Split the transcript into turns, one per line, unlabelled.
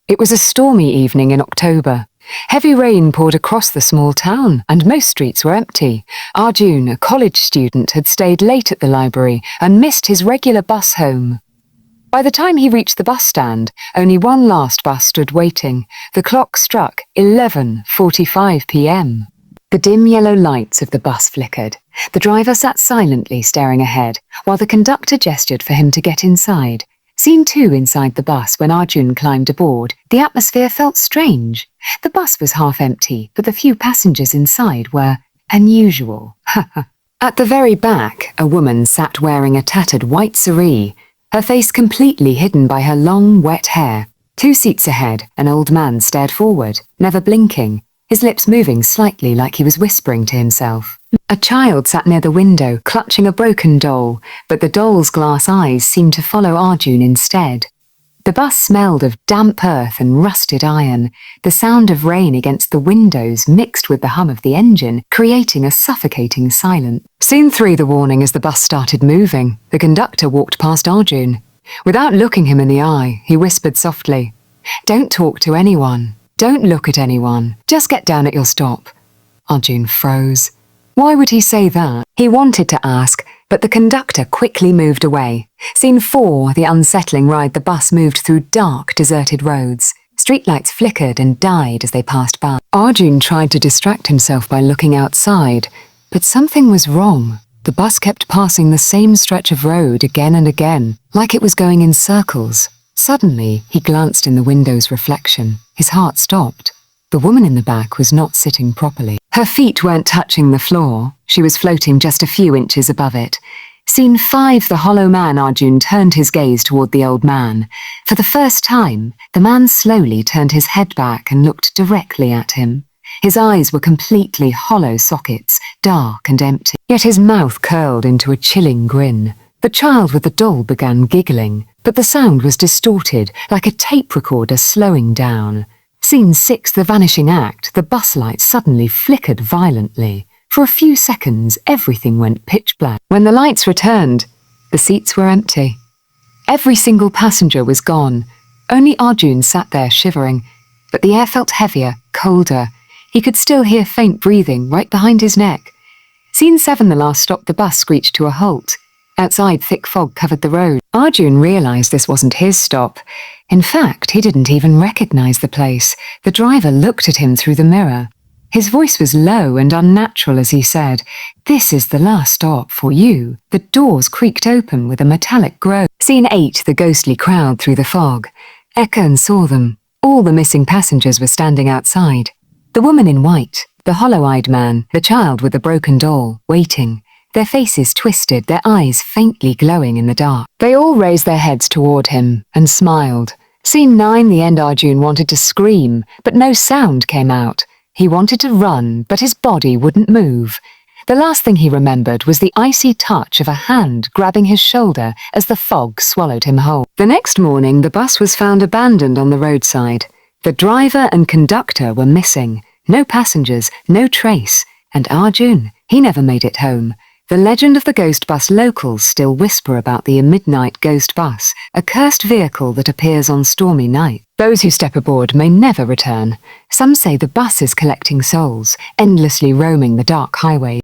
It was a stormy evening in October. Heavy rain poured across the small town, and most streets were empty. Arjun, a college student, had stayed late at the library and missed his regular bus home. By the time he reached the bus stand, only one last bus stood waiting. The clock struck 11:45 p.m. The dim yellow lights of the bus flickered. The driver sat silently staring ahead, while the conductor gestured for him to get inside. Scene 2 inside the bus when Arjun climbed aboard, the atmosphere felt strange. The bus was half empty, but the few passengers inside were unusual. At the very back, a woman sat wearing a tattered white saree, her face completely hidden by her long, wet hair. 2 seats ahead, an old man stared forward, never blinking, his lips moving slightly like he was whispering to himself. A child sat near the window, clutching a broken doll, but the doll's glass eyes seemed to follow Arjun instead. The bus smelled of damp earth and rusted iron. The sound of rain against the windows mixed with the hum of the engine, creating a suffocating silence. Scene 3, the warning as the bus started moving. The conductor walked past Arjun. Without looking him in the eye, he whispered softly, "Don't talk to anyone. Don't look at anyone. Just get down at your stop." Arjun froze. Why would he say that? He wanted to ask, but the conductor quickly moved away. Scene 4, the unsettling ride the bus moved through dark, deserted roads. Streetlights flickered and died as they passed by. Arjun tried to distract himself by looking outside, but something was wrong. The bus kept passing the same stretch of road again and again, like it was going in circles. Suddenly, he glanced in the window's reflection. His heart stopped. The woman in the back was not sitting properly. Her feet weren't touching the floor. She was floating just a few inches above it. Scene 5, the hollow man. Arjun turned his gaze toward the old man. For the first time, the man slowly turned his head back and looked directly at him. His eyes were completely hollow sockets, dark and empty. Yet his mouth curled into a chilling grin. The child with the doll began giggling, but the sound was distorted, like a tape recorder slowing down. Scene 6, the vanishing act. The bus lights suddenly flickered violently. For a few seconds, everything went pitch black. When the lights returned, the seats were empty. Every single passenger was gone. Only Arjun sat there shivering, but the air felt heavier, colder. He could still hear faint breathing right behind his neck. Scene 7, the last stop. The bus screeched to a halt. Outside, thick fog covered the road. Arjun realized this wasn't his stop. In fact, he didn't even recognize the place. The driver looked at him through the mirror. His voice was low and unnatural as he said, "This is the last stop for you." The doors creaked open with a metallic groan. Scene 8, the ghostly crowd through the fog. Ekan saw them. All the missing passengers were standing outside. The woman in white, the hollow-eyed man, the child with the broken doll, waiting. Their faces twisted, their eyes faintly glowing in the dark. They all raised their heads toward him and smiled. Scene 9, the end. Arjun wanted to scream, but no sound came out. He wanted to run, but his body wouldn't move. The last thing he remembered was the icy touch of a hand grabbing his shoulder as the fog swallowed him whole. The next morning, the bus was found abandoned on the roadside. The driver and conductor were missing. No passengers, no trace. And Arjun, he never made it home. The legend of the ghost bus locals still whisper about the midnight ghost bus, a cursed vehicle that appears on stormy nights. Those who step aboard may never return. Some say the bus is collecting souls, endlessly roaming the dark highway.